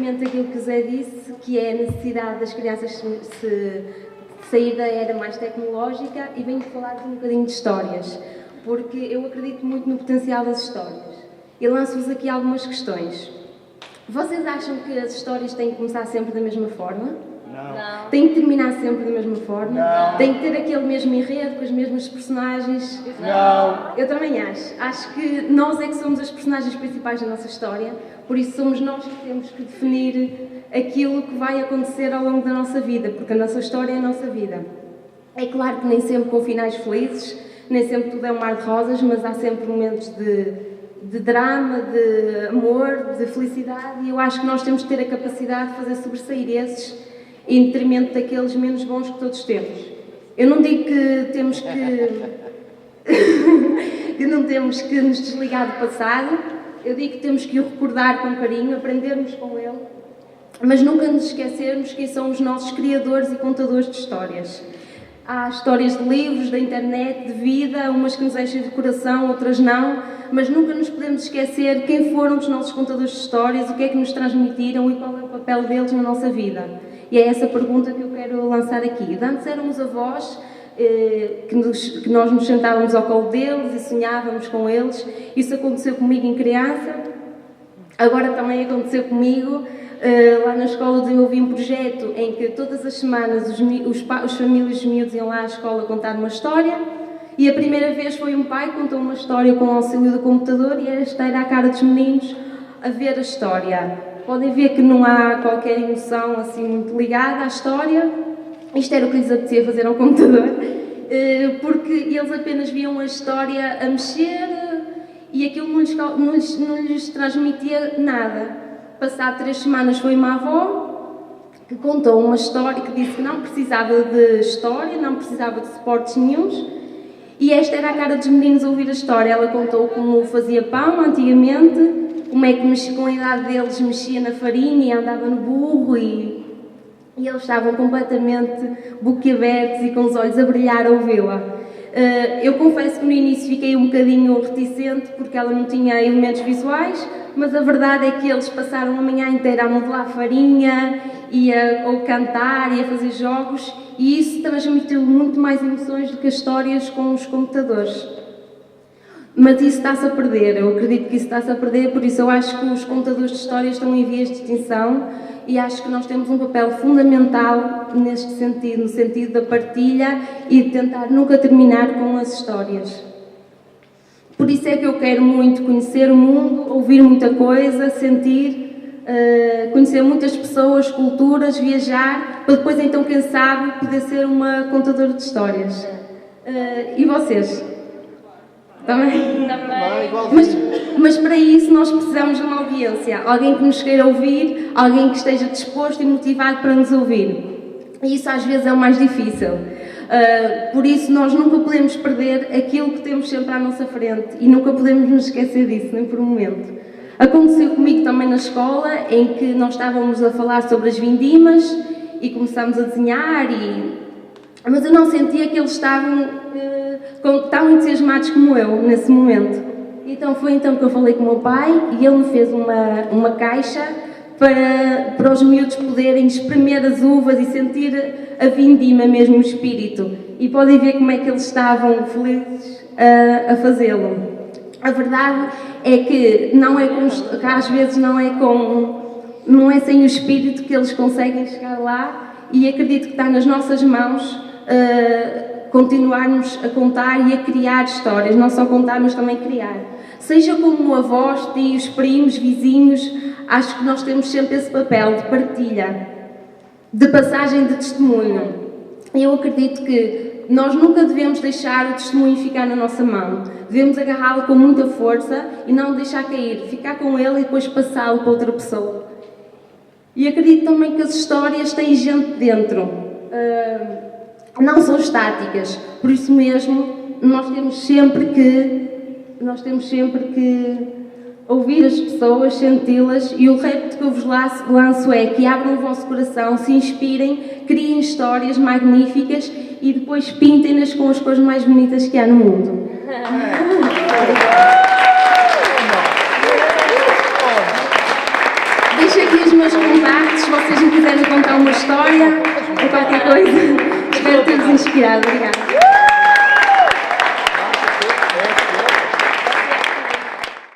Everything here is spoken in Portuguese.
precisamente aquilo que o Zé disse, que é a necessidade das crianças sair da era mais tecnológica, e venho falar um bocadinho de histórias, porque eu acredito muito no potencial das histórias. E lanço-vos aqui algumas questões. Vocês acham que as histórias têm que começar sempre da mesma forma? Não. Tem que terminar sempre da mesma forma? Não. Tem que ter aquele mesmo enredo, com as mesmas personagens? Não. Eu também acho. Acho que nós é que somos as personagens principais da nossa história, por isso somos nós que temos que definir aquilo que vai acontecer ao longo da nossa vida, porque a nossa história é a nossa vida. É claro que nem sempre com finais felizes, nem sempre tudo é um mar de rosas, mas há sempre momentos de drama, de amor, de felicidade, e eu acho que nós temos que ter a capacidade de fazer sobressair esses em detrimento daqueles menos bons que todos temos. Eu não digo que temos que não temos que nos desligar do passado, eu digo que temos que o recordar com carinho, aprendermos com ele, mas nunca nos esquecermos quem são os nossos criadores e contadores de histórias. Há histórias de livros, da internet, de vida, umas que nos enchem de coração, outras não, mas nunca nos podemos esquecer quem foram os nossos contadores de histórias, o que é que nos transmitiram e qual é o papel deles na nossa vida. E é essa pergunta que eu quero lançar aqui. Antes eram os avós, que nós nos sentávamos ao colo deles e sonhávamos com eles. Isso aconteceu comigo em criança, agora também aconteceu comigo. Lá na escola desenvolvi um projeto em que todas as semanas os famílias dos miúdos iam lá à escola contar uma história, e a primeira vez foi um pai que contou uma história com o auxílio do computador, e esta era a cara dos meninos a ver a história. Podem ver que não há qualquer emoção assim muito ligada à história. Isto era o que lhes apetecia fazer ao computador, porque eles apenas viam a história a mexer e aquilo não lhes transmitia nada. Passado 3 semanas foi uma avó que contou uma história, que disse que não precisava de história, não precisava de suportes nenhuns, e esta era a cara dos meninos a ouvir a história. Ela contou como fazia pão antigamente, como é que com a idade deles mexia na farinha e andava no burro, e eles estavam completamente boquiabertos e com os olhos a brilhar a ouvi-la. Eu confesso que no início fiquei um bocadinho reticente porque ela não tinha elementos visuais, mas a verdade é que eles passaram a manhã inteira a modelar farinha e a cantar e a fazer jogos, e isso transmitiu muito mais emoções do que as histórias com os computadores. Mas isso está-se a perder, eu acredito que isso está-se a perder, por isso eu acho que os contadores de histórias estão em vias de extinção, e acho que nós temos um papel fundamental neste sentido, no sentido da partilha e de tentar nunca terminar com as histórias. Por isso é que eu quero muito conhecer o mundo, ouvir muita coisa, sentir, conhecer muitas pessoas, culturas, viajar, para depois então, quem sabe, poder ser uma contadora de histórias. E vocês? Também? Mas para isso nós precisamos de uma audiência, alguém que nos queira ouvir, alguém que esteja disposto e motivado para nos ouvir. E isso às vezes é o mais difícil. Por isso nós nunca podemos perder aquilo que temos sempre à nossa frente e nunca podemos nos esquecer disso, nem por um momento. Aconteceu comigo também na escola, em que nós estávamos a falar sobre as vindimas e começámos a desenhar, mas eu não sentia que eles estavam tão entusiasmados como eu nesse momento. Então foi então que eu falei com o meu pai e ele me fez uma caixa para os miúdos poderem espremer as uvas e sentir a vindima mesmo, o espírito. E podem ver como é que eles estavam felizes a fazê-lo. A verdade é que às vezes não é sem o espírito que eles conseguem chegar lá, e acredito que está nas nossas mãos continuarmos a contar e a criar histórias, não só contar, mas também criar. Seja como avós, tios, primos, vizinhos, acho que nós temos sempre esse papel de partilha, de passagem de testemunho. Eu acredito que nós nunca devemos deixar o testemunho ficar na nossa mão. Devemos agarrá-lo com muita força e não deixar cair, ficar com ele e depois passá-lo para outra pessoa. E acredito também que as histórias têm gente dentro. Não são estáticas, por isso mesmo nós temos sempre que ouvir as pessoas, senti-las, e o repto que eu vos lanço é que abram o vosso coração, se inspirem, criem histórias magníficas e depois pintem-nas com as cores mais bonitas que há no mundo. Deixo aqui os meus que se vocês me quiserem contar uma história ou qualquer coisa, espero ter-vos inspirado. Obrigada.